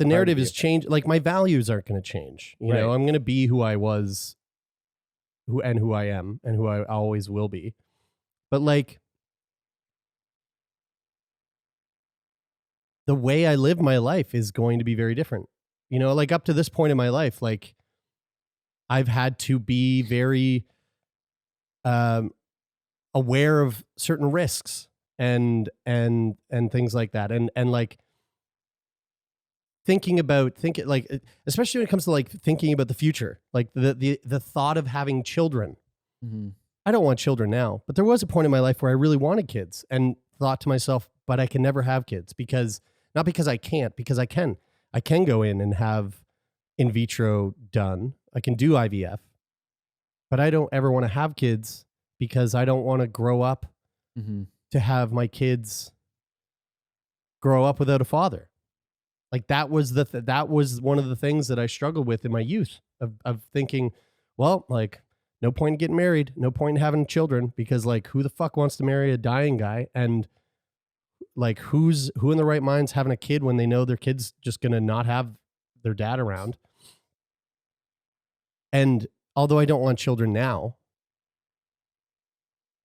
narrative is changed. Like my values aren't going to change. You know, I'm going to be who I was, who I am, and who I always will be. But like the way I live my life is going to be very different. You know, like up to this point in my life, like I've had to be very aware of certain risks and things like that, and like thinking like, especially when it comes to like thinking about the future, like the thought of having children. Mm-hmm. I don't want children now, but there was a point in my life where I really wanted kids, and thought to myself, but I can never have kids, because not because I can't, because I can. I can go in and have in vitro done. I can do IVF, but I don't ever want to have kids, because I don't want to grow up to have my kids grow up without a father. Like that was that was one of the things that I struggled with in my youth, of thinking, well, like no point in getting married, no point in having children, because like who the fuck wants to marry a dying guy? And like who in the right mind's having a kid when they know their kid's just going to not have their dad around? And although I don't want children now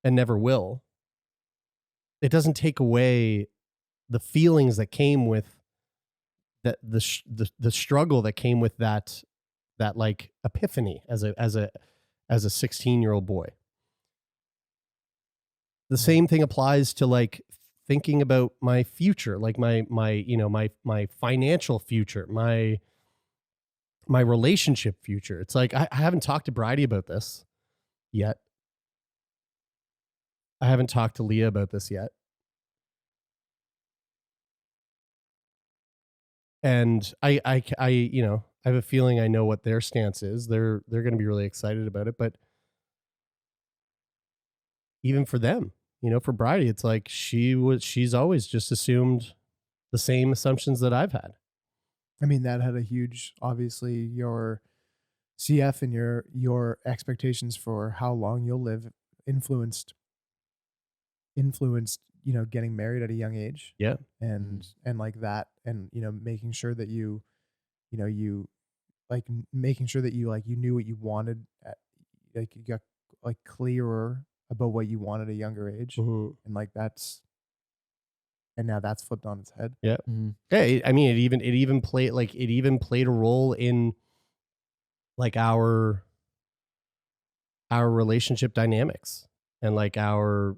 and never will, it doesn't take away the feelings that came with that, the struggle that came with that like epiphany as a 16-year-old boy. The same thing applies to like thinking about my future, like my financial future, my relationship future. It's like I haven't talked to Bridie about this yet. I haven't talked to Leah about this yet. And I have a feeling I know what their stance is. They're going to be really excited about it, but even for them, for Bridie, it's like she's always just assumed the same assumptions that I've had. I mean, that had a huge, obviously, your CF and your expectations for how long you'll live influenced, getting married at a young age. Yeah. And like that, and, making sure that you making sure that you knew what you wanted, like you got like clearer about what you wanted at a younger age. Mm-hmm. And like and now that's flipped on its head. Yeah. Mm-hmm. Yeah. I mean, it even played a role in like our relationship dynamics, and like our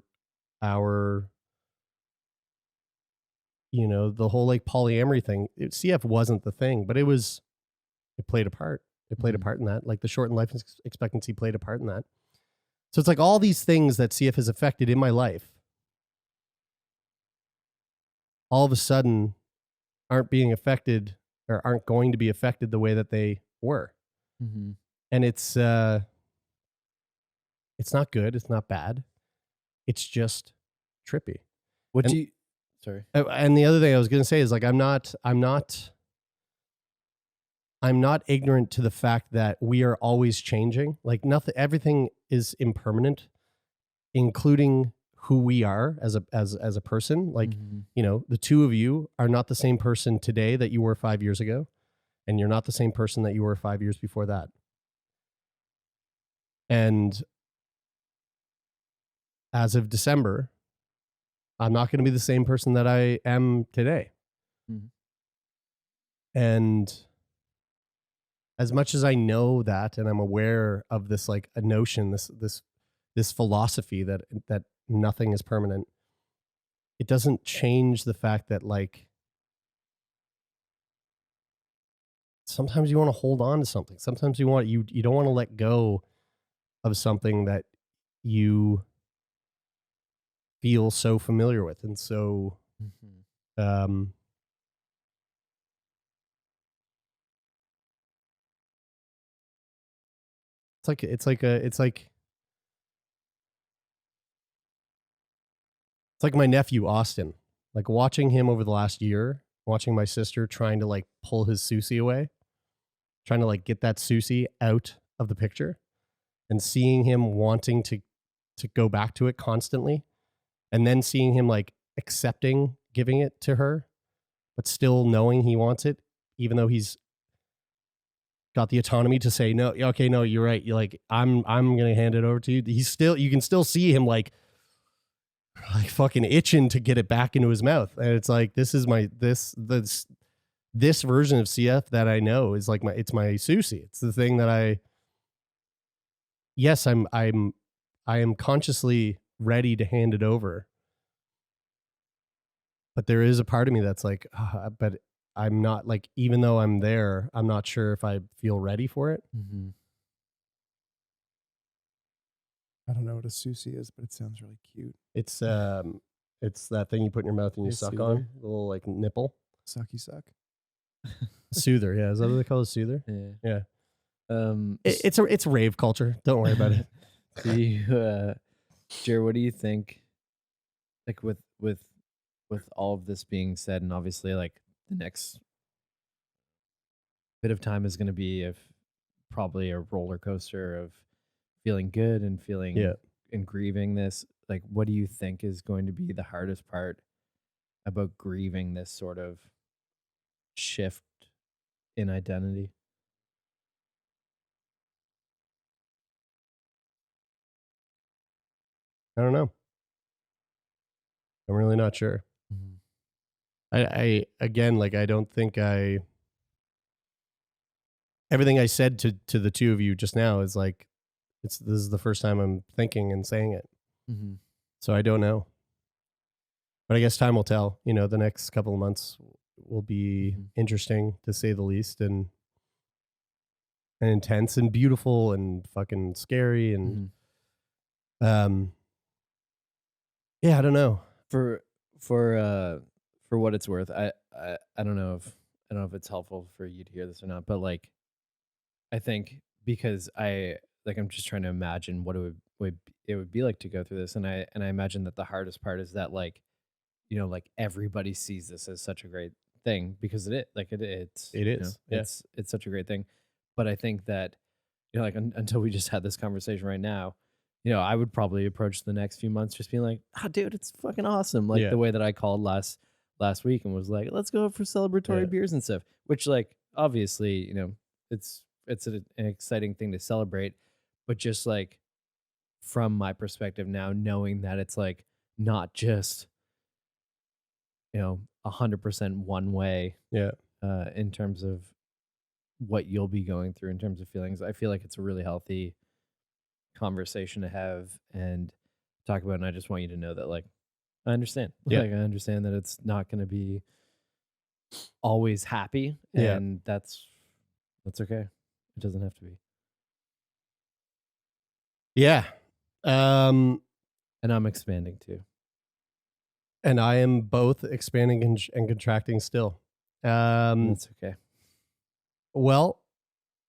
the whole like polyamory thing. CF wasn't the thing, but it played a part. It played a part in that. Like the shortened life expectancy played a part in that. So it's like all these things that CF has affected in my life, all of a sudden aren't being affected, or aren't going to be affected the way that they were. Mm-hmm. And it's not good. It's not bad. It's just trippy. Sorry. And the other thing I was going to say is like, I'm not I'm not ignorant to the fact that we are always changing. Like nothing, everything is impermanent, including who we are as a person. Like, you know, the two of you are not the same person today that you were 5 years ago, and you're not the same person that you were 5 years before that. And as of December, I'm not going to be the same person that I am today. And as much as I know that, and I'm aware of this, like a notion, this philosophy that nothing is permanent, it doesn't change the fact that, like, sometimes you want to hold on to something. Sometimes you don't want to let go of something that you feel so familiar with. And so, it's like my nephew, Austin, like watching him over the last year, watching my sister trying to like pull his Susie away, trying to like get that Susie out of the picture, and seeing him wanting to go back to it constantly. And then seeing him like accepting giving it to her, but still knowing he wants it, even though he's got the autonomy to say, no, okay, no, you're right. You're like, I'm going to hand it over to you. You can still see him like fucking itching to get it back into his mouth. And it's like, this is this version of CF that I know is like it's my Susie. It's the thing that I am consciously ready to hand it over. But there is a part of me that's like, but I'm not, like, even though I'm there, I'm not sure if I feel ready for it. I don't know what a Susie is, but it sounds really cute. It's that thing you put in your mouth and you suck on, the little like nipple. Sucky suck. Soother, yeah. Is that what they call it? Soother? Yeah. It's rave culture. Don't worry about it. Jer, what do you think? Like with all of this being said, and obviously like the next bit of time is going to be probably a roller coaster of feeling good and feeling and grieving this. Like, what do you think is going to be the hardest part about grieving this sort of shift in identity? I don't know. I'm really not sure. I again, like, I don't think everything I said to the two of you just now is like, this is the first time I'm thinking and saying it. So I don't know. But I guess time will tell. You know, the next couple of months will be interesting, to say the least, and intense and beautiful and fucking scary and yeah, I don't know. For what it's worth, I don't know if it's helpful for you to hear this or not, but like, I think because I'm just trying to imagine what it would be like to go through this, and I imagine that the hardest part is that, like, you know, like, everybody sees this as such a great thing because it is. You know, it's such a great thing, but I think that, you know, like, until we just had this conversation right now, you know, I would probably approach the next few months just being like, dude, it's fucking awesome, like the way that I called last week and was like, let's go for celebratory beers and stuff, which, like, obviously, you know, it's an exciting thing to celebrate, but just like from my perspective now, knowing that it's like not just, you know, 100% one way, in terms of what you'll be going through in terms of feelings, I feel like it's a really healthy conversation to have and talk about. And I just want you to know that, like, I understand. Like, I understand that it's not going to be always happy, and that's okay. It doesn't have to be. Yeah. And I'm expanding too. And I am both expanding and contracting still. That's okay. Well,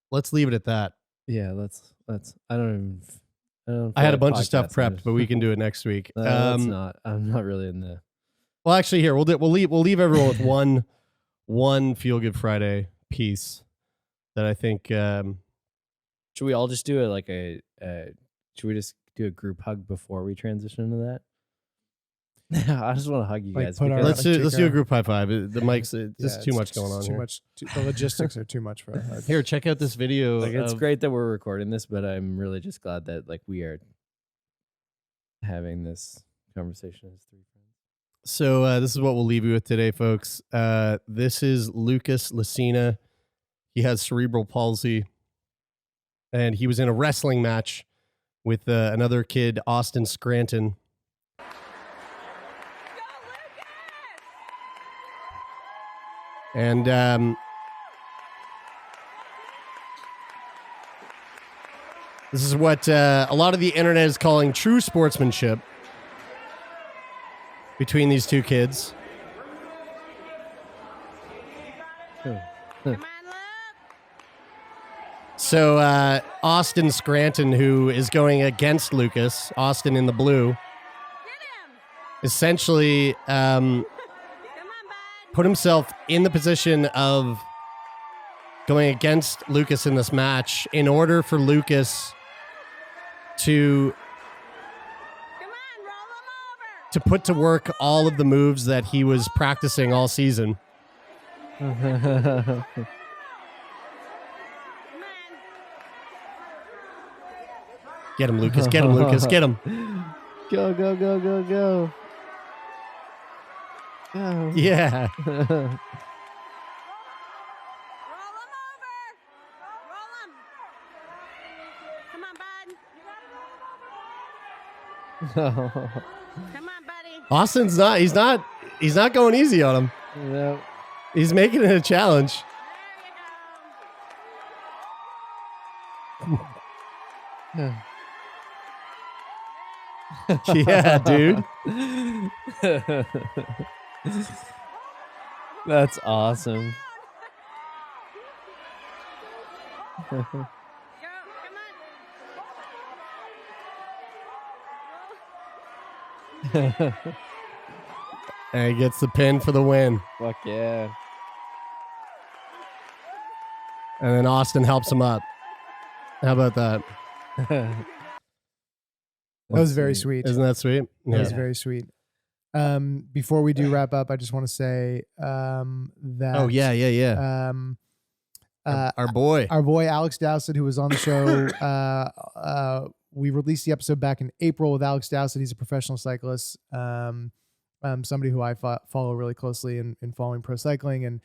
let's leave it at that. Yeah, let's. I had a bunch of stuff prepped, but we can do it next week. I'm not really in the. Well, actually, here we'll leave everyone with one Feel Good Friday piece. that I think. Should we all just do should we just do a group hug before we transition into that? I just want to hug you Like, guys. put our- because- let's do a group high five. The mics, there's Yeah, too it's much going on too here. much. The logistics are too much for us. Here, check out this video. like, it's of- great that we're recording this, but I'm really just glad that like we are having this conversation as three friends. So this is what we'll leave you with today, folks. This is Lucas Lucina. He has cerebral palsy, and he was in a wrestling match with another kid, Austin Scranton. And this is what a lot of the internet is calling true sportsmanship between these two kids. Come on, love. So Austin Scranton, who is going against Lucas, Austin in the blue, Get him. essentially Come on, bud. put himself in the position of going against Lucas in this match in order for Lucas to Come on, roll him over. to put to work all of the moves that he was practicing all season. Come on. Get him, Lucas. Get him, Lucas. Get him. Go, go, go, go, go. Go. Yeah. Roll him over. Roll him. Come on, bud. Come on, buddy. Austin's he's not going easy on him. No. He's making it a challenge. There Yeah, dude. That's awesome. you go. Go. Come on. And he gets the pin for the win. Fuck yeah. And then Austin helps him up. How about that? That was very sweet. Isn't that sweet? That was Yeah. very sweet. Before we do wrap up, I just want to say that. Oh, yeah. Our boy. Our boy Alex Dowsett, who was on the show, we released the episode back in April with Alex Dowsett. He's a professional cyclist, somebody who I follow really closely in following pro cycling. And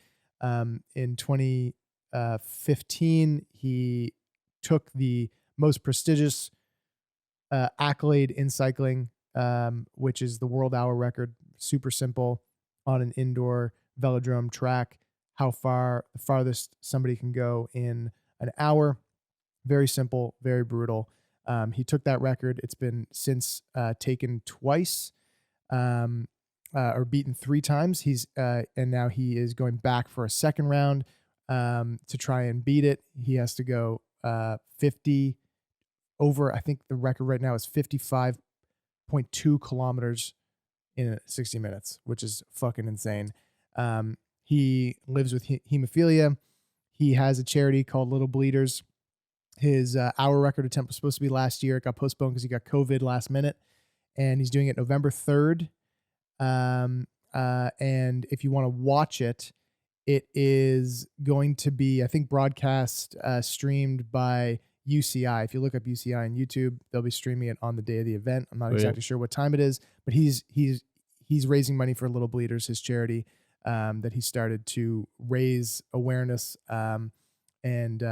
in 2015, he took the most prestigious accolade in cycling, which is the world hour record. Super simple on an indoor velodrome track. How far the farthest somebody can go in an hour. Very simple, very brutal. He took that record. It's been since taken twice, or beaten 3 times. And now he is going back for a second round to try and beat it. He has to go 50 over. I think the record right now is 55.2 kilometers in 60 minutes, which is fucking insane. He lives with hemophilia. He has a charity called Little Bleeders. His hour record attempt was supposed to be last year. It got postponed because he got COVID last minute. And he's doing it November 3rd. And if you want to watch it, it is going to be, I think, broadcast, streamed by UCI. If you look up UCI on YouTube, they'll be streaming it on the day of the event. I'm not exactly sure what time it is, but he's raising money for Little Bleeders, his charity, that he started to raise awareness and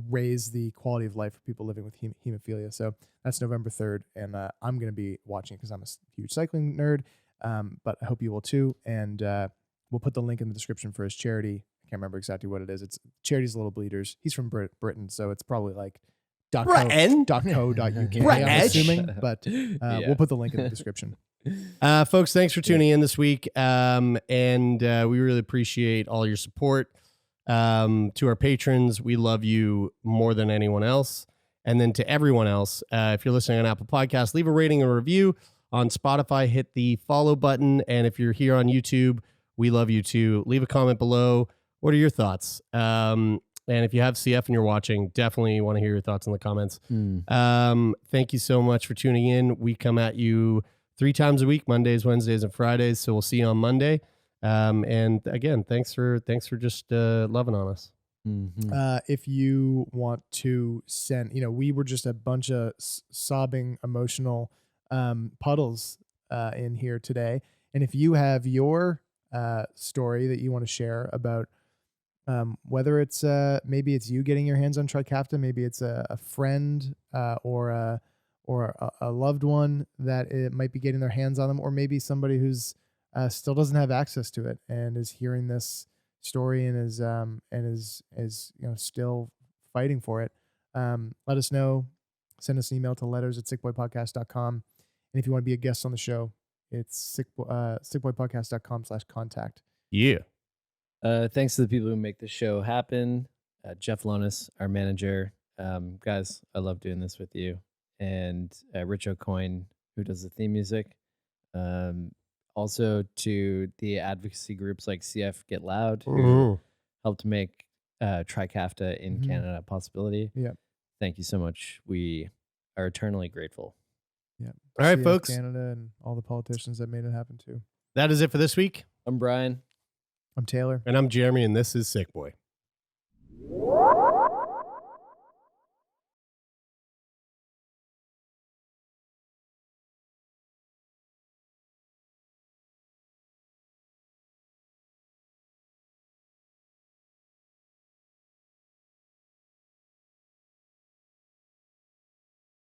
raise the quality of life for people living with hemophilia. So that's November 3rd, and I'm going to be watching it because I'm a huge cycling nerd, but I hope you will too. And we'll put the link in the description for his charity. I can't remember exactly what it is. It's charity's Little Bleeders. He's from Britain, so it's probably like .co.uk, I'm assuming, but we'll put the link in the description. Folks, thanks for tuning in this week. And we really appreciate all your support. To our patrons, we love you more than anyone else. And then to everyone else, if you're listening on Apple Podcasts, leave a rating and a review. On Spotify, hit the follow button. And if you're here on YouTube, we love you too. Leave a comment below. What are your thoughts? And if you have CF and you're watching, definitely want to hear your thoughts in the comments. Mm. Thank you so much for tuning in. We come at you 3 times a week, Mondays, Wednesdays, and Fridays. So we'll see you on Monday. And again, thanks for just loving on us. Mhm. If you want to send, we were just a bunch of sobbing, emotional puddles in here today. And if you have your story that you want to share about whether it's maybe it's you getting your hands on Trikafta, maybe it's a friend or a loved one that it might be getting their hands on them, or maybe somebody who's still doesn't have access to it and is hearing this story and is still fighting for it. Let us know. Send us an email to letters@sickboypodcast.com. And if you want to be a guest on the show, it's sickboypodcast.com/contact. Yeah. Thanks to the people who make the show happen. Jeff Lonis, our manager. Guys, I love doing this with you. And Rich O'Coin, who does the theme music. Also to the advocacy groups like CF Get Loud, who helped make Trikafta in Canada a possibility. Yeah. Thank you so much. We are eternally grateful. Yeah. All right, CF folks. Canada and all the politicians that made it happen too. That is it for this week. I'm Brian. I'm Taylor. And I'm Jeremy, and this is Sick Boy.